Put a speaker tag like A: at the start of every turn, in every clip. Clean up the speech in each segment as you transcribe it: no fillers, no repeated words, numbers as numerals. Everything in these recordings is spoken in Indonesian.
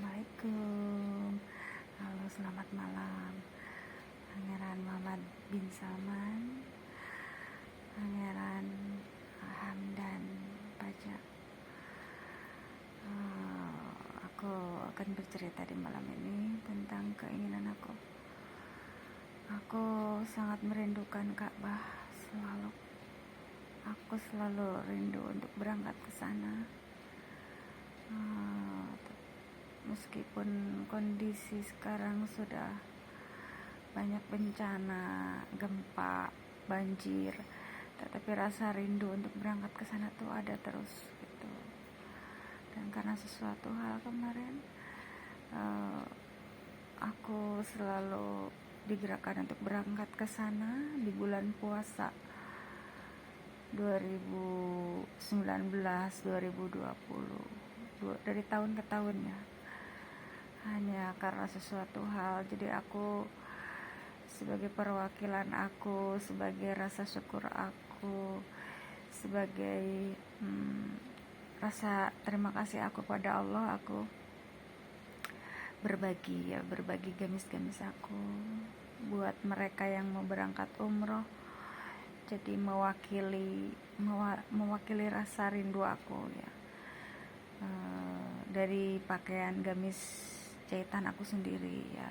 A: Assalamualaikum. Halo, selamat malam. Pangeran Muhammad bin Salman, Pangeran Hamdan Paja. Aku akan bercerita di malam ini tentang keinginan aku. Aku sangat merindukan Ka'bah selalu. Aku selalu rindu untuk berangkat ke sana. Meskipun kondisi sekarang sudah banyak bencana, gempa, banjir, tetapi rasa rindu untuk berangkat ke sana tuh ada terus gitu. Dan karena sesuatu hal kemarin, aku selalu digerakkan untuk berangkat ke sana di bulan puasa 2019-2020, dari tahun ke tahun ya. Hanya karena sesuatu hal, jadi aku sebagai perwakilan aku, sebagai rasa syukur aku, sebagai rasa terima kasih aku pada Allah, aku berbagi gamis-gamis aku buat mereka yang mau berangkat umroh. Jadi mewakili rasa rindu aku ya, dari pakaian gamis jahitan aku sendiri ya.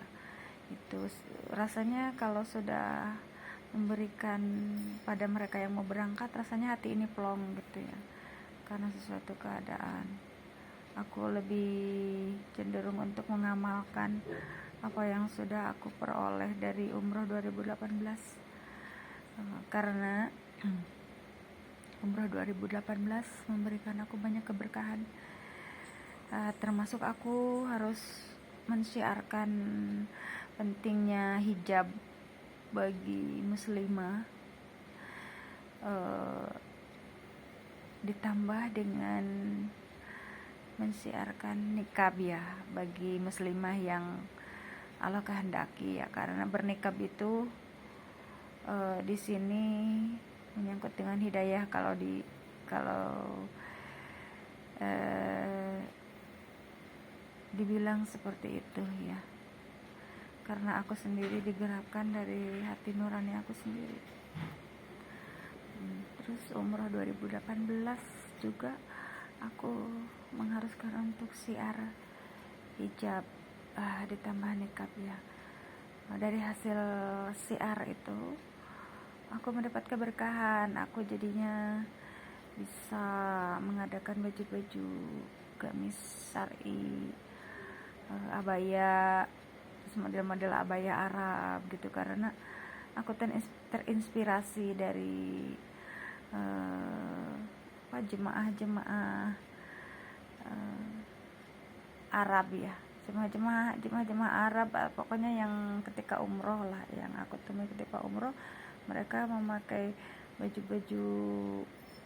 A: Itu rasanya kalau sudah memberikan pada mereka yang mau berangkat, rasanya hati ini plong gitu ya. Karena sesuatu keadaan, aku lebih cenderung untuk mengamalkan apa yang sudah aku peroleh dari umroh 2018. Karena umroh 2018 memberikan aku banyak keberkahan, termasuk aku harus mensyiarkan pentingnya hijab bagi muslimah, ditambah dengan mensiarkan nikab ya bagi muslimah yang Allah kehendaki ya. Karena bernikab itu di sini menyangkut dengan hidayah, kalau dibilang seperti itu ya. Karena aku sendiri digerakkan dari hati nurani aku sendiri. Terus umroh 2018 juga aku mengharuskan untuk syiar hijab, ditambah nikab ya. Dari hasil syiar itu aku mendapat keberkahan. Aku jadinya bisa mengadakan baju-baju gamis syar'i, abaya, model-model abaya Arab gitu. Karena aku terinspirasi dari jemaah Arab ya, jemaah Arab, pokoknya yang ketika umroh lah, yang aku temui ketika umroh, mereka memakai baju-baju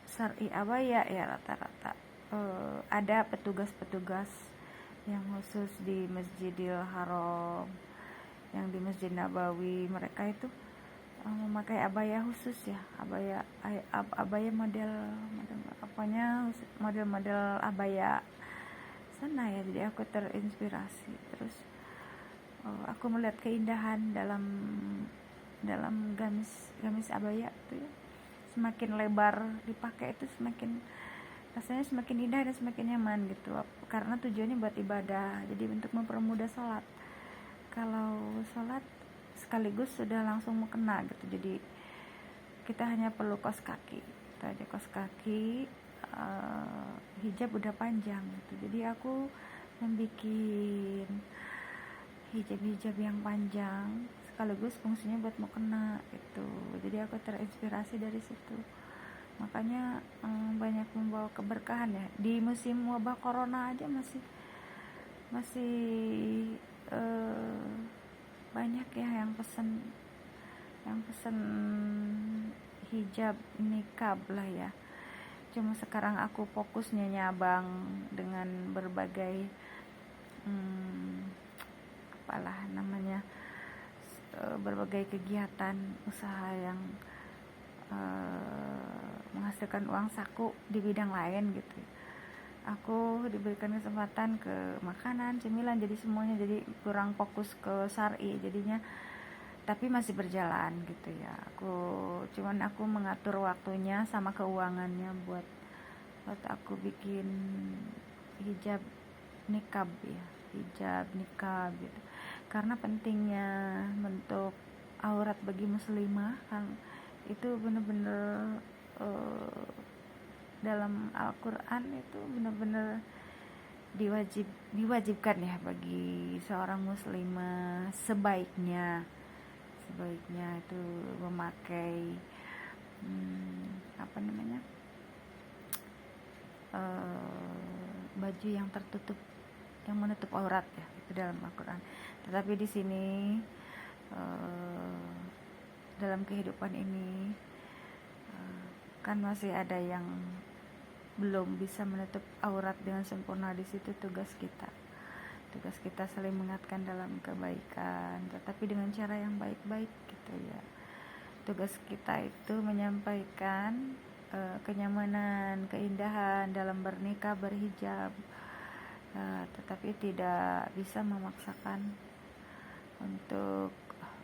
A: syar'i abaya ya rata-rata. Ada petugas-petugas yang khusus di Masjidil Haram, yang di Masjid Nabawi, mereka itu memakai abaya khusus ya, abaya model abaya sana ya. Jadi aku terinspirasi. Terus aku melihat keindahan dalam gamis abaya itu ya. Semakin lebar dipakai itu rasanya semakin indah dan semakin nyaman gitu. Karena tujuannya buat ibadah, jadi untuk mempermudah sholat. Kalau sholat sekaligus sudah langsung mau kena gitu, jadi kita hanya perlu kaos kaki, hijab udah panjang gitu. Jadi aku membuat hijab yang panjang sekaligus fungsinya buat mau kena gitu. Jadi aku terinspirasi dari situ. Makanya banyak membawa keberkahan ya. Di musim wabah corona aja masih banyak ya yang pesen hijab nikab lah ya. Cuma sekarang aku fokusnya nyabang dengan berbagai berbagai kegiatan usaha yang menghasilkan uang saku di bidang lain gitu. aku diberikan kesempatan ke makanan, cemilan, jadi semuanya jadi kurang fokus ke syar'i jadinya, tapi masih berjalan gitu ya. Aku mengatur waktunya sama keuangannya buat aku bikin hijab nikab ya, hijab nikab gitu. Karena pentingnya bentuk aurat bagi muslimah kan itu bener-bener dalam Al-Quran itu bener-bener diwajibkan ya bagi seorang muslimah sebaiknya itu memakai baju yang tertutup, yang menutup aurat ya, itu dalam Al-Quran. Tetapi di sini dalam kehidupan ini kan masih ada yang belum bisa menutup aurat dengan sempurna. Di situ tugas kita saling mengingatkan dalam kebaikan, tetapi dengan cara yang baik-baik gitu ya. Tugas kita itu menyampaikan kenyamanan, keindahan dalam bernikah, berhijab, tetapi tidak bisa memaksakan untuk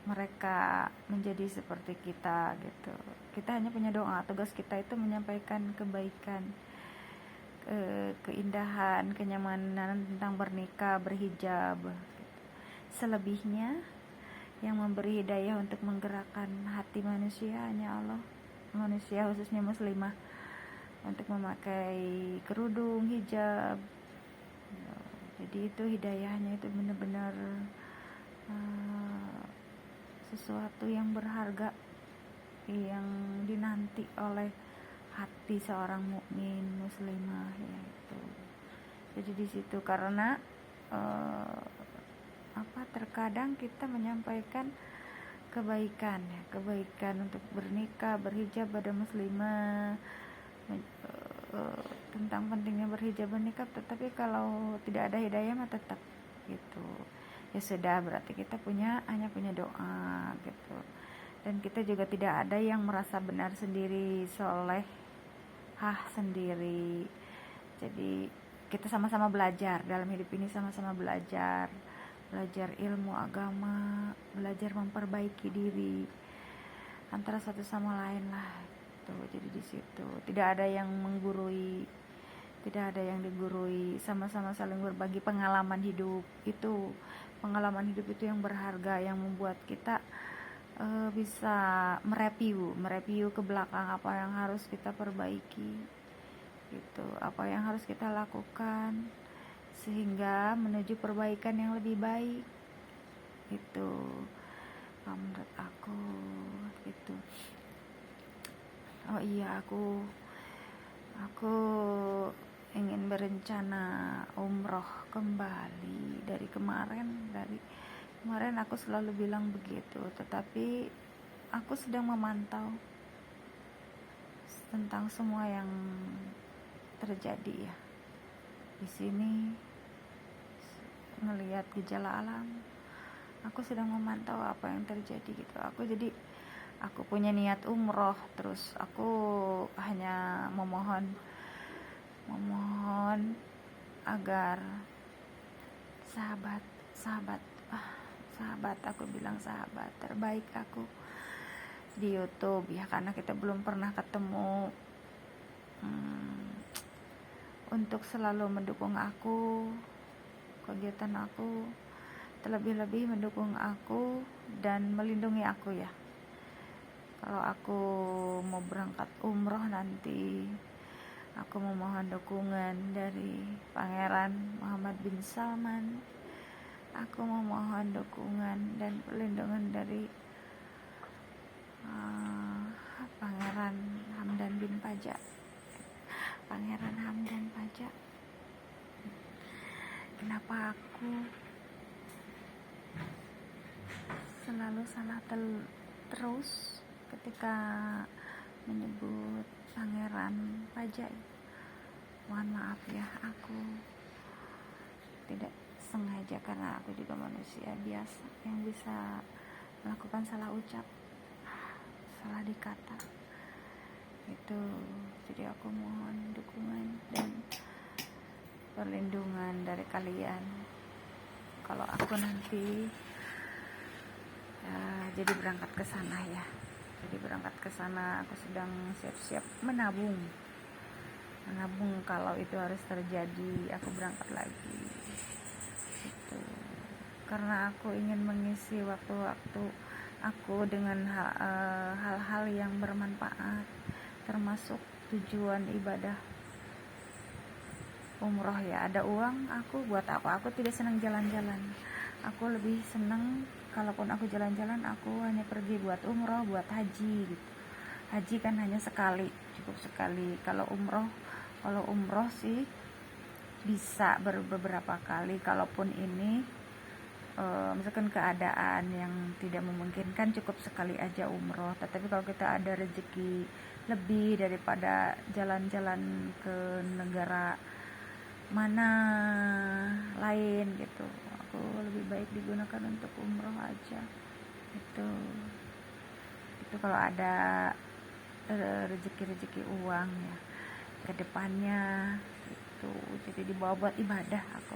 A: mereka menjadi seperti kita gitu. Kita hanya punya doa, tugas kita itu menyampaikan kebaikan, keindahan, kenyamanan tentang bernikah, berhijab gitu. Selebihnya yang memberi hidayah untuk menggerakkan hati manusia hanya Allah, manusia khususnya muslimah, untuk memakai kerudung, hijab. Jadi itu hidayahnya itu benar-benar sesuatu yang berharga yang dinanti oleh hati seorang mukmin muslimah yaitu. Jadi di situ karena terkadang kita menyampaikan kebaikan untuk bernikah, berhijab pada muslimah, tentang pentingnya berhijab, bernikah, tetapi kalau tidak ada hidayah mah tetap gitu. Ya sudah, berarti kita hanya punya doa gitu. Dan kita juga tidak ada yang merasa benar sendiri, solehah sendiri. Jadi kita sama-sama belajar dalam hidup ini, sama-sama belajar ilmu agama, belajar memperbaiki diri antara satu sama lain lah gitu. Jadi di situ tidak ada yang menggurui, tidak ada yang digurui, sama-sama saling berbagi pengalaman hidup. Itu pengalaman hidup itu yang berharga, yang membuat kita bisa mereview ke belakang apa yang harus kita perbaiki gitu, apa yang harus kita lakukan sehingga menuju perbaikan yang lebih baik itu menurut aku gitu. Oh iya, aku ingin berencana umroh kembali. Dari kemarin aku selalu bilang begitu, tetapi aku sedang memantau tentang semua yang terjadi ya di sini, ngelihat gejala alam. Aku sedang memantau apa yang terjadi gitu. Aku punya niat umroh, terus aku hanya memohon agar sahabat, aku bilang sahabat terbaik aku di YouTube ya, karena kita belum pernah ketemu, untuk selalu mendukung aku, kegiatan aku, terlebih-lebih mendukung aku dan melindungi aku ya. Kalau aku mau berangkat umroh nanti, aku memohon dukungan dari Pangeran Muhammad bin Salman. Aku memohon dukungan dan perlindungan dari Pangeran Hamdan Pajak. Kenapa aku selalu salah terus ketika menyebut Pangeran Pajak? Mohon maaf ya, aku tidak sengaja karena aku juga manusia biasa yang bisa melakukan salah ucap, salah dikata itu. Jadi aku mohon dukungan dan perlindungan dari kalian kalau aku nanti jadi berangkat ke sana ya. Jadi berangkat ke sana, aku sedang siap-siap menabung kalau itu harus terjadi, aku berangkat lagi gitu. Karena aku ingin mengisi waktu-waktu aku dengan hal-hal yang bermanfaat, termasuk tujuan ibadah umroh ya. Ada uang, aku buat apa? Aku tidak senang jalan-jalan, aku lebih senang kalaupun aku jalan-jalan, aku hanya pergi buat umroh, buat haji gitu. Haji kan hanya sekali, cukup sekali. Kalau umroh sih bisa beberapa kali, kalaupun ini misalkan keadaan yang tidak memungkinkan, cukup sekali aja umroh. Tetapi kalau kita ada rezeki lebih daripada jalan-jalan ke negara mana lain gitu, aku lebih baik digunakan untuk umroh aja. Itu kalau ada rezeki uang ya ke depannya itu, jadi dibawa buat ibadah. Aku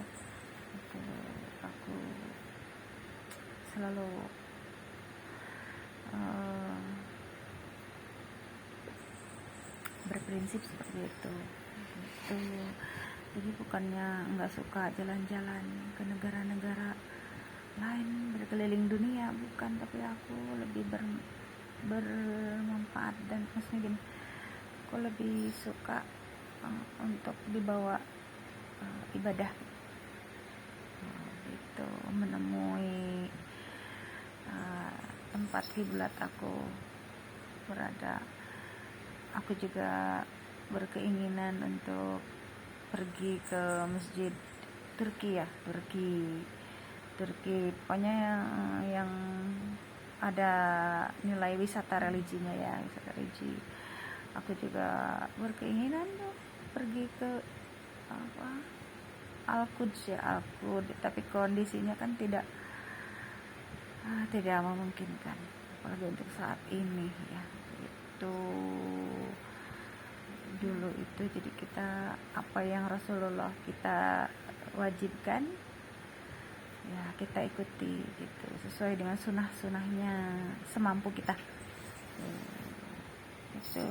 A: selalu berprinsip seperti itu. Jadi bukannya nggak suka jalan-jalan ke negara-negara lain, berkeliling dunia, bukan, tapi aku lebih bermanfaat dan maksudnya gini, aku lebih suka untuk dibawa ibadah itu, menemui tempat kiblat aku berada. Aku juga berkeinginan untuk pergi ke masjid Turki, pokoknya yang ada nilai wisata religinya ya, wisata religi. Aku juga berkeinginan tuh pergi ke Al-Quds ya, tapi kondisinya kan tidak memungkinkan, apalagi untuk saat ini ya. Itu dulu itu, jadi kita apa yang Rasulullah kita wajibkan ya kita ikuti gitu, sesuai dengan sunahnya semampu kita. Itu